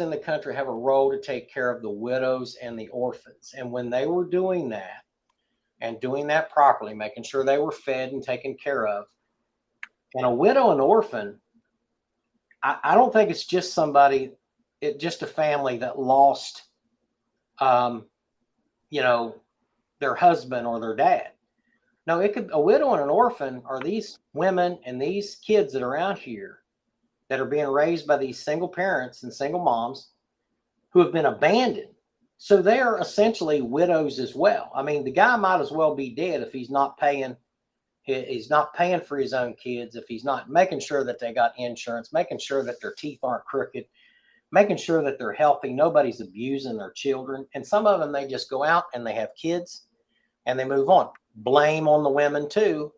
in the country have a role to take care of the widows and the orphans. And when they were doing that and doing that properly, making sure they were fed and taken care of, and a widow and orphan, I don't think it's just somebody, just a family that lost, you know, their husband or their dad. No, it could, a widow and an orphan are these women and these kids that are out here that are being raised by these single parents and single moms who have been abandoned. So they're essentially widows as well. I mean, the guy might as well be dead if he's not paying for his own kids, if he's not making sure that they got insurance, making sure that their teeth aren't crooked, making sure that they're healthy, nobody's abusing their children. And some of them, they just go out and they have kids and they move on. Blame on the women too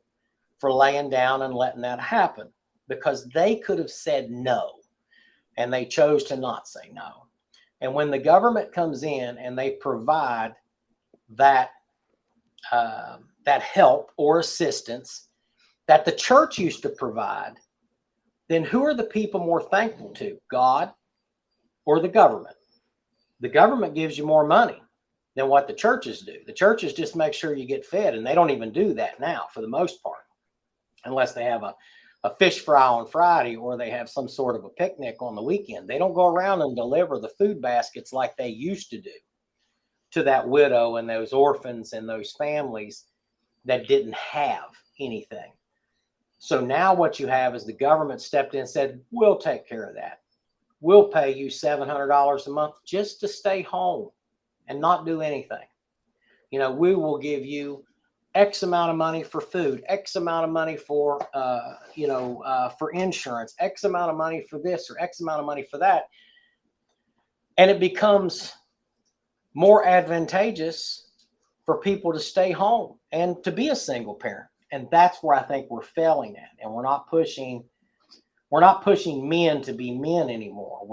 for laying down and letting that happen, because they could have said no and they chose to not say no. And when the government comes in and they provide that that help or assistance that the church used to provide, then who are the people more thankful to, God or the government? The government gives you more money than what the churches do. The churches just make sure you get fed, and they don't even do that now for the most part, unless they have a fish fry on Friday or they have some sort of a picnic on the weekend. They don't go around and deliver the food baskets like they used to do to that widow and those orphans and those families that didn't have anything. So now what you have is the government stepped in and said, we'll take care of that. We'll pay you $700 a month just to stay home and not do anything. You know, we will give you X amount of money for food, X amount of money for, for insurance, X amount of money for this or X amount of money for that. And it becomes more advantageous for people to stay home and to be a single parent. And that's where I think we're failing at. And we're not pushing men to be men anymore. We're